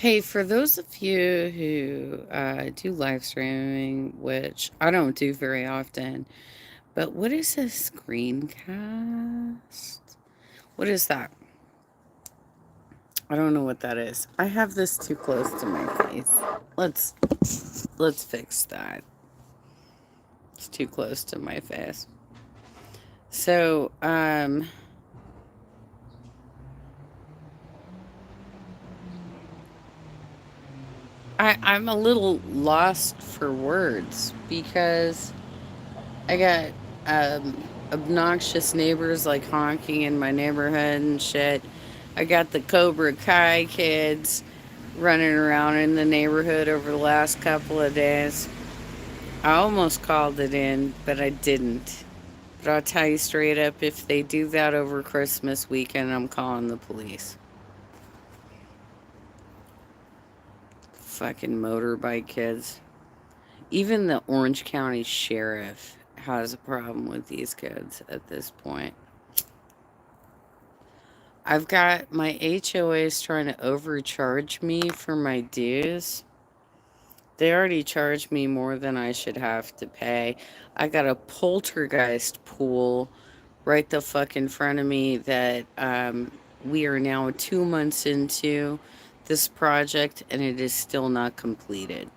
Hey, for those of you who do live streaming, which I don't do very often, but what is a screencast? What is that? I don't know what that is. I have this too close to my face. Let's let's fix that. It's too close to my face. So, I'm a little lost for words because I got obnoxious neighbors like honking in my neighborhood and shit. I got the Cobra Kai kids running around in the neighborhood over the last couple of days. I almost called it in, but I didn't. But I'll tell you straight up, if they do that over Christmas weekend, I'm calling the police. Fucking motorbike kids. Even the Orange County sheriff has a problem with these kids at this point. I've got my HOAs trying to overcharge me for my dues. They already charged me more than I should have to pay. I got a poltergeist pool right the fuck in front of me that we are now 2 months into this project and it is still not completed.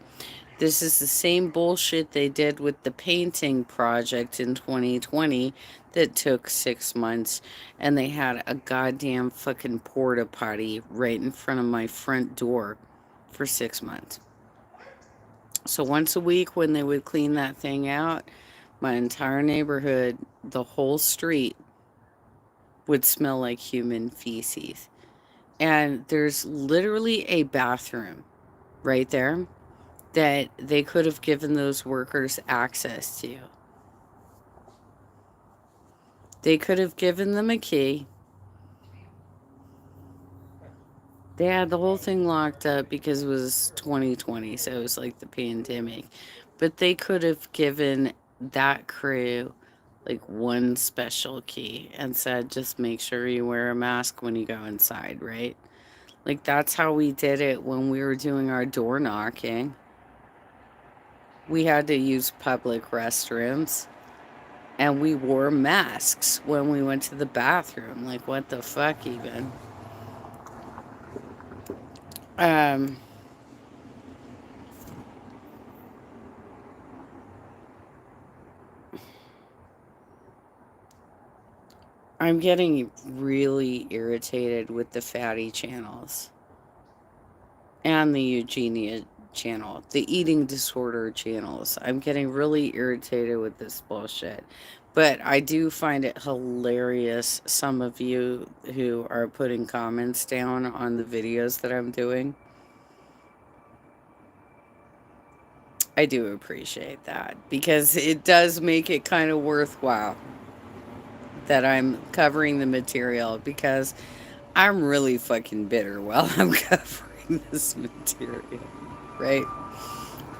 This is the same bullshit they did with the painting project in 2020 that took 6 months, and they had a goddamn fucking porta potty right in front of my front door for 6 months. So once a week, when they would clean that thing out, my entire neighborhood, the whole street, would smell like human feces. And there's literally a bathroom right there that they could have given those workers access to. They could have given them a key. They had the whole thing locked up because it was 2020, so it was like the pandemic. But they could have given that crew like one special key and said, just make sure you wear a mask when you go inside, right? Like that's how we did it when we were doing our door knocking. We had to use public restrooms and we wore masks when we went to the bathroom. Like, what the fuck, even? Um, I'm getting really irritated with the fatty channels and the Eugenia channel, the eating disorder channels. I'm getting really irritated with this bullshit. But I do find it hilarious, some of you who are putting comments down on the videos that I'm doing. I do appreciate that because it does make it kind of worthwhile that I'm covering the material because I'm really fucking bitter while I'm covering this material, right?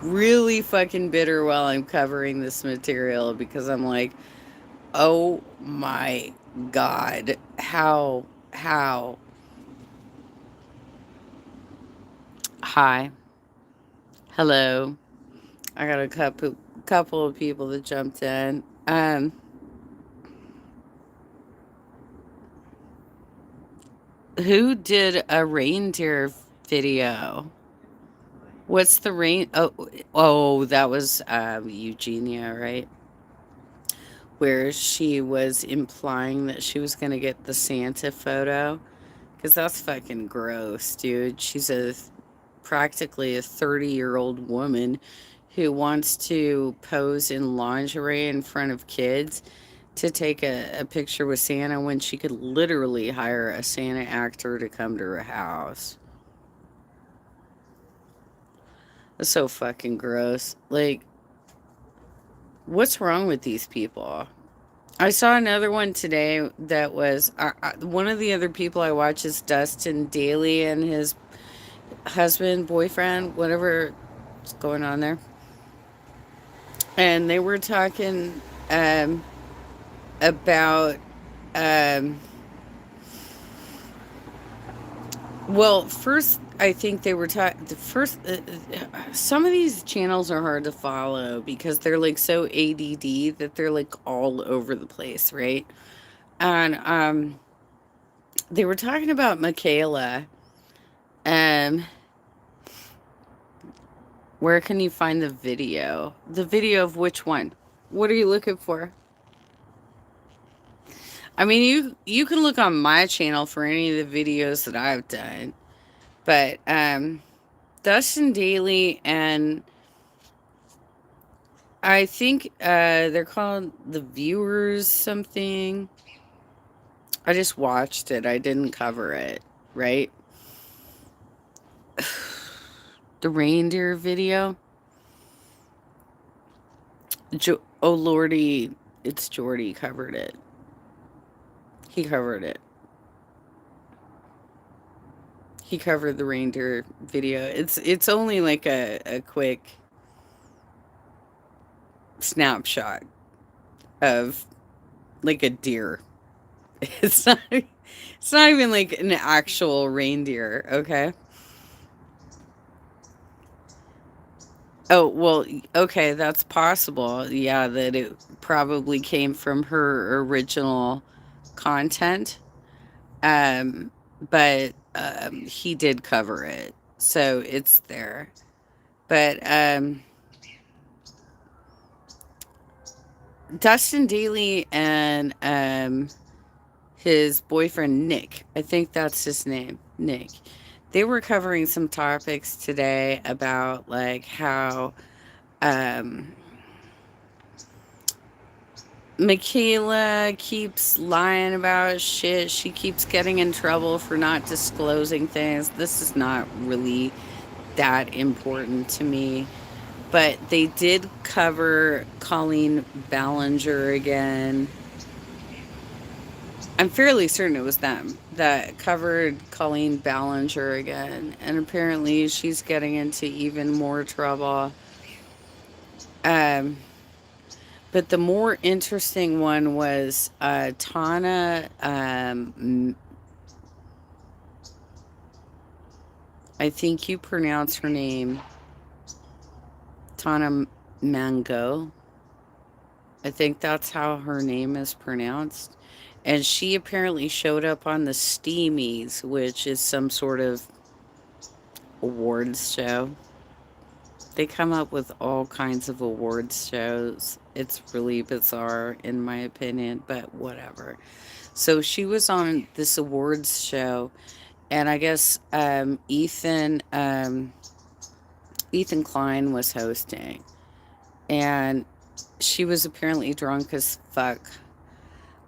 Really fucking bitter while I'm covering this material because I'm like, oh my God, how? Hi, hello. I got a couple of people that jumped in. Who did a reindeer video? What's the rain? Oh, that was Eugenia, right? Where she was implying that she was gonna get the Santa photo, because that's fucking gross, dude. She's practically a 30-year-old woman who wants to pose in lingerie in front of kids to take a picture with Santa when she could literally hire a Santa actor to come to her house. That's so fucking gross. Like, what's wrong with these people? I saw another one today that was one of the other people I watch is Dustin Daly and his husband, boyfriend, whatever's going on there. And they were talking about, um, well, first I think they were the first. Some of these channels are hard to follow because they're like so ADD that they're like all over the place, right? And they were talking about Michaela. Um, where can you find the video? The video of which one? What are you looking for? I mean, you can look on my channel for any of the videos that I've done, but Dustin Daly and I think they're called the Viewers something. I just watched it. I didn't cover it, right? The reindeer video. Oh lordy, it's Jordy covered it. He covered it. He covered the reindeer video. It's only like a quick snapshot of like a deer. It's not even like an actual reindeer, okay? Oh, well, okay, that's possible. Yeah, that it probably came from her original content. Um, but he did cover it. So it's there. But Dustin Daly and his boyfriend Nick, I think that's his name, Nick. They were covering some topics today about like how um Michaela keeps lying about shit. She keeps getting in trouble for not disclosing things. This is not really that important to me. But they did cover Colleen Ballinger again. I'm fairly certain it was them that covered Colleen Ballinger again. And apparently she's getting into even more trouble. Um, but the more interesting one was Tana. I think you pronounce her name Tana Mango. I think that's how her name is pronounced. And she apparently showed up on the Steamies, which is some sort of awards show. They come up with all kinds of awards shows. It's really bizarre, in my opinion, but whatever. So she was on this awards show, and I guess Ethan Klein was hosting, and she was apparently drunk as fuck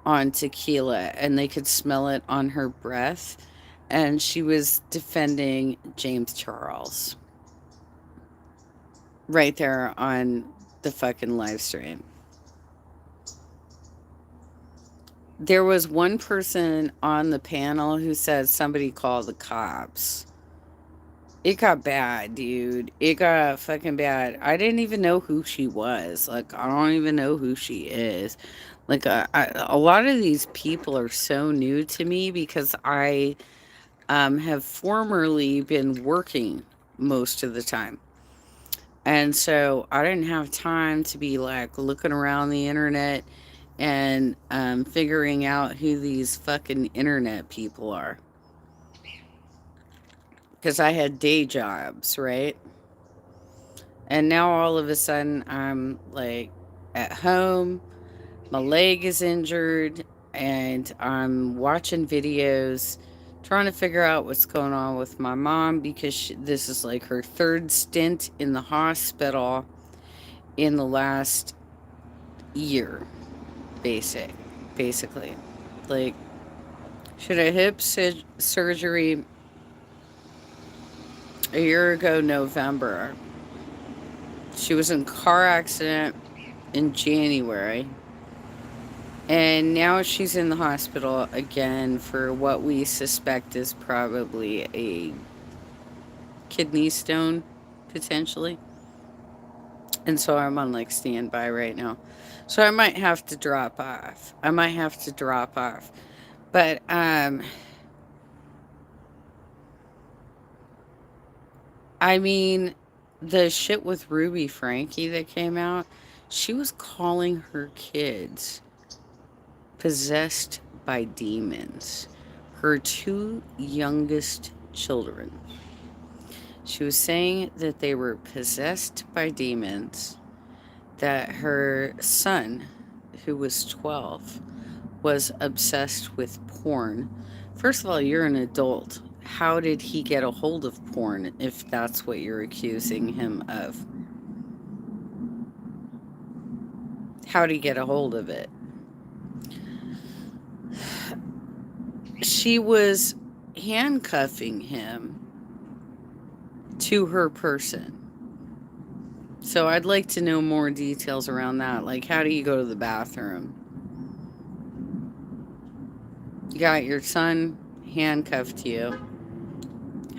on tequila, and they could smell it on her breath. And she was defending James Charles right there on the fucking live stream. There was one person on the panel who said somebody called the cops. It got bad, dude. It got fucking bad. I didn't even know who she was. Like, I don't even know who she is. Like, a lot of these people are so new to me because I have formerly been working most of the time. And so I didn't have time to be like looking around the internet and figuring out who these fucking internet people are. Because I had day jobs, right? And now all of a sudden I'm like at home, my leg is injured, and I'm watching videos trying to figure out what's going on with my mom because this is like her third stint in the hospital in the last year, basically. Like, she had a hip surgery a year ago, November. She was in a car accident in January. And now she's in the hospital again for what we suspect is probably a kidney stone, potentially. And so I'm on like standby right now. So I might have to drop off. But I mean, the shit with Ruby Frankie that came out, she was calling her kids possessed by demons. Her two youngest children. She was saying that they were possessed by demons, that her son, who was 12, was obsessed with porn. First of all, you're an adult. How did he get a hold of porn if that's what you're accusing him of? How did he get a hold of it? She was handcuffing him to her person. So I'd like to know more details around that. Like, how do you go to the bathroom? You got your son handcuffed to you.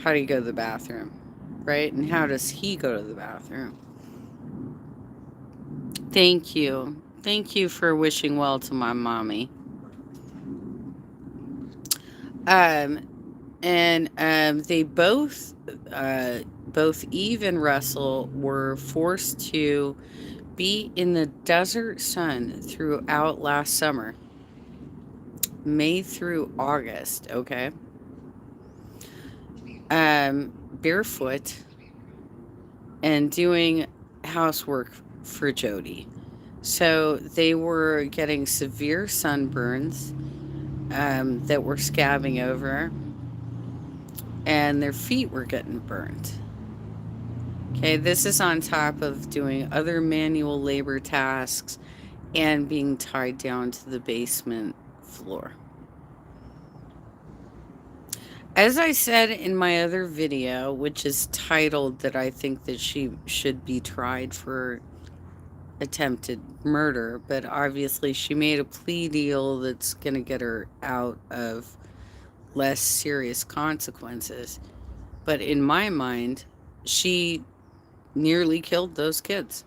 How do you go to the bathroom? Right? And how does he go to the bathroom? Thank you. Thank you for wishing well to my mommy. Um, and they both Eve and Russell were forced to be in the desert sun throughout last summer, May through August, okay? Barefoot and doing housework for Jody. So they were getting severe sunburns that were scabbing over, and their feet were getting burnt. Okay, this is on top of doing other manual labor tasks and being tied down to the basement floor. As I said in my other video, which is titled that I think that she should be tried for attempted murder, but obviously she made a plea deal that's going to get her out of less serious consequences. But in my mind, she nearly killed those kids.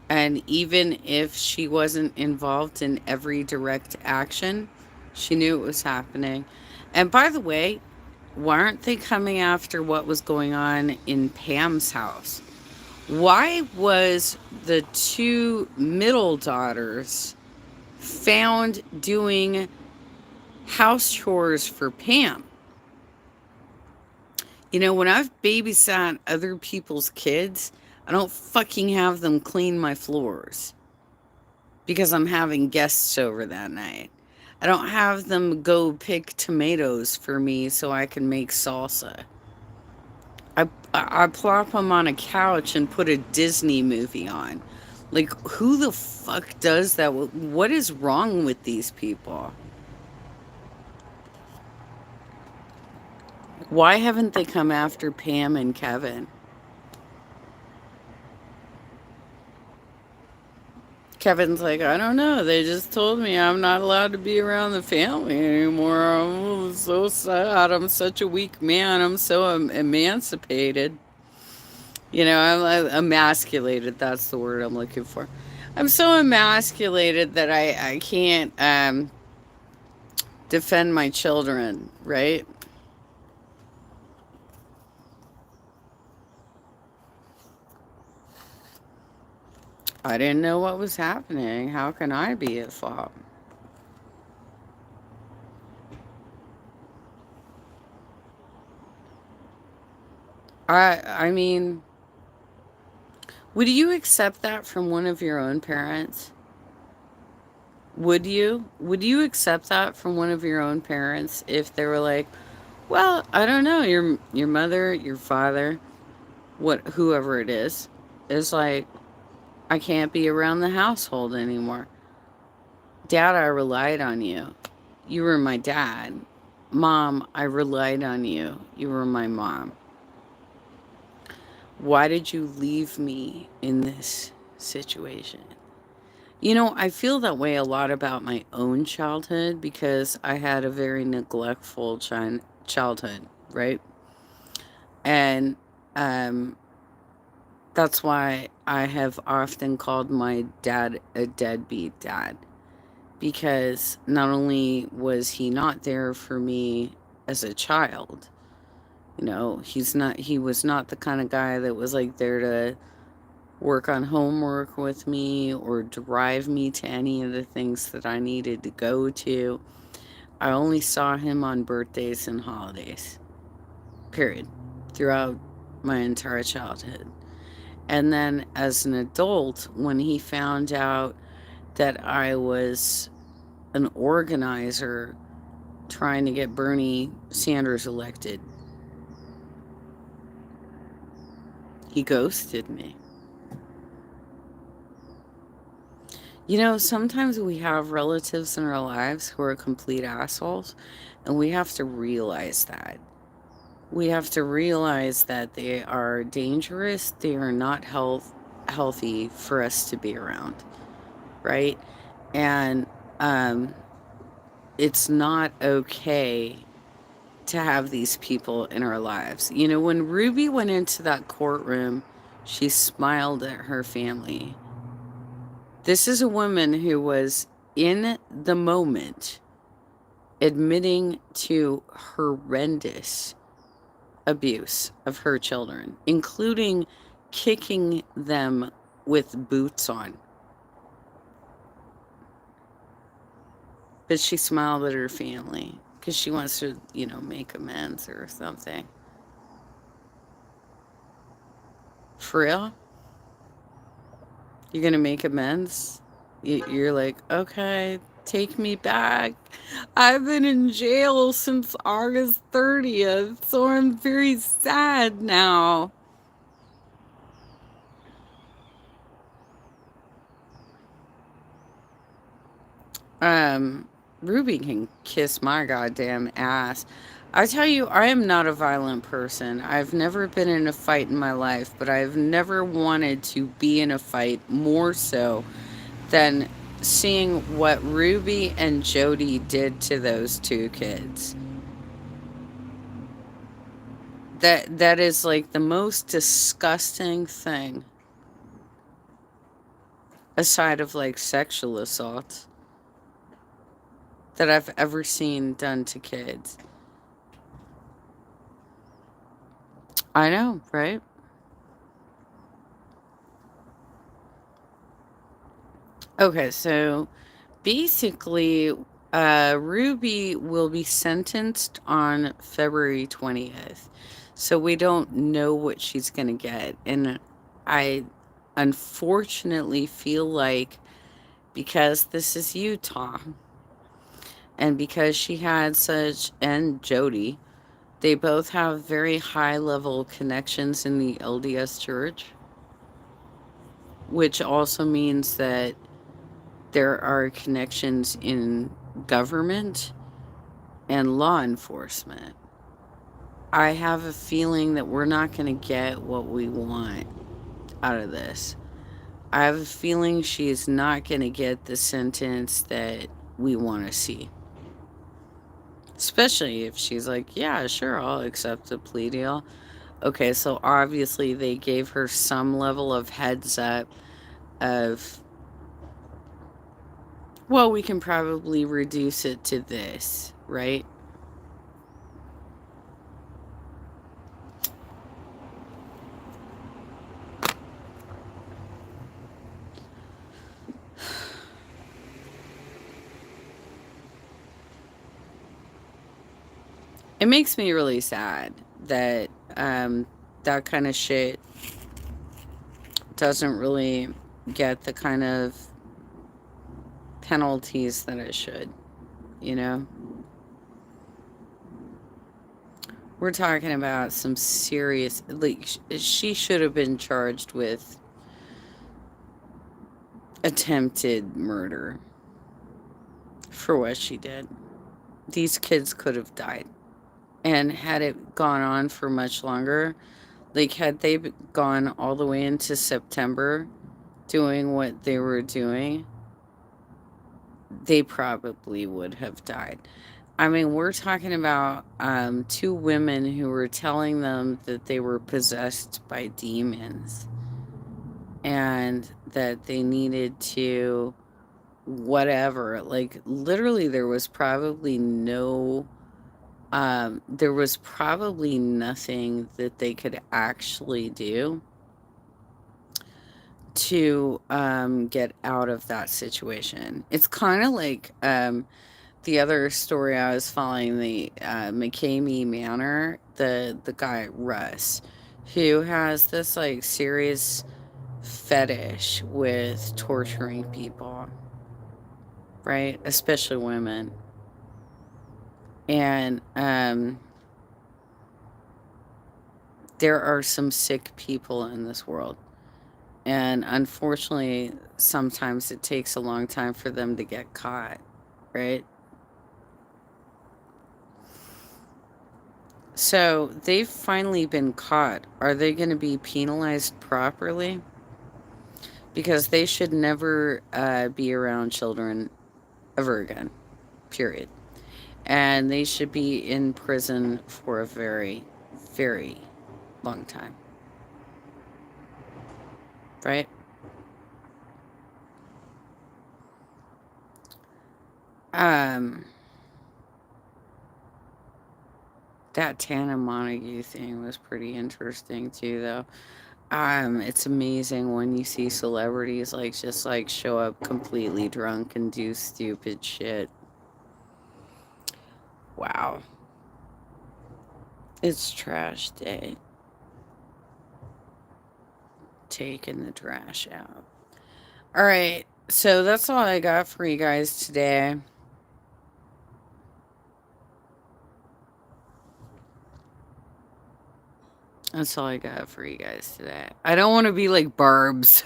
And even if she wasn't involved in every direct action, she knew it was happening. And by the way, why aren't they coming after what was going on in Pam's house? Why was the two middle daughters found doing house chores for Pam? You know, when I've babysat other people's kids, I don't fucking have them clean my floors because I'm having guests over that night. I don't have them go pick tomatoes for me so I can make salsa. I plop them on a couch and put a Disney movie on. Like, who the fuck does that? What is wrong with these people? Why haven't they come after Pam and Kevin? Kevin's like, I don't know. They just told me I'm not allowed to be around the family anymore. I'm so sad. I'm such a weak man. I'm so emancipated. You know, I'm emasculated. That's the word I'm looking for. I'm so emasculated that I can't defend my children, right? I didn't know what was happening. How can I be at fault? I mean, would you accept that from one of your own parents? Would you? Would you accept that from one of your own parents if they were like, "Well, I don't know, your mother, your father, whoever it is like, I can't be around the household anymore. Dad, I relied on you. You were my dad. Mom, I relied on you. You were my mom. Why did you leave me in this situation?" You know, I feel that way a lot about my own childhood because I had a very neglectful childhood, right? And um, that's why I have often called my dad a deadbeat dad, because not only was he not there for me as a child, He was not the kind of guy that was like there to work on homework with me or drive me to any of the things that I needed to go to. I only saw him on birthdays and holidays, period, throughout my entire childhood. And then as an adult, when he found out that I was an organizer trying to get Bernie Sanders elected, he ghosted me. Sometimes we have relatives in our lives who are complete assholes, and we have to realize that. We have to realize that they are dangerous. They are not healthy for us to be around, right? And um, it's not okay to have these people in our lives. When Ruby went into that courtroom, she smiled at her family. This is a woman who was in the moment admitting to horrendous abuse of her children, including kicking them with boots on. But she smiled at her family because she wants to, make amends or something. For real? You're going to make amends? You're like, okay, take me back. I've been in jail since August 30th, so I'm very sad now. Ruby can kiss my goddamn ass. I tell you, I am not a violent person. I've never been in a fight in my life, but I've never wanted to be in a fight more so than seeing what Ruby and Jody did to those two kids. That is like the most disgusting thing aside of like sexual assault that I've ever seen done to kids. I know, right? Okay, so basically, Ruby will be sentenced on February 20th. So we don't know what she's going to get. And I unfortunately feel like because this is Utah and because she had such, and Jody, they both have very high level connections in the LDS church, which also means that there are connections in government and law enforcement. I have a feeling that we're not going to get what we want out of this. I have a feeling she is not going to get the sentence that we want to see. Especially if she's like, yeah, sure, I'll accept a plea deal. Okay, so obviously they gave her some level of heads up of, well, we can probably reduce it to this, right? It makes me really sad that that kind of shit doesn't really get the kind of penalties that it should, you know? We're talking about some serious, like, she should have been charged with attempted murder for what she did. These kids could have died. And had it gone on for much longer, like, had they gone all the way into September doing what they were doing, they probably would have died. I mean, we're talking about two women who were telling them that they were possessed by demons and that they needed to whatever. Like, literally, there was probably no there was probably nothing that they could actually do to get out of that situation. It's kind of like the other story I was following, the McCamey Manor, the guy Russ, who has this like serious fetish with torturing people, right? Especially women. And there are some sick people in this world. And unfortunately, sometimes it takes a long time for them to get caught, right? So they've finally been caught. Are they going to be penalized properly? Because they should never be around children ever again, period. And they should be in prison for a very, very long time, right? Um, that Tana Montague thing was pretty interesting too, though. It's amazing when you see celebrities like just like show up completely drunk and do stupid shit. Wow. It's trash day. Taking the trash out. All right. So that's all I got for you guys today. That's all I got for you guys today. I don't want to be like Barb's.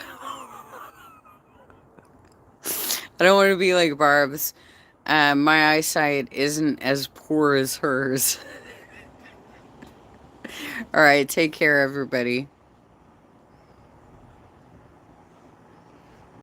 I don't want to be like Barb's. My eyesight isn't as poor as hers. All right. Take care, everybody.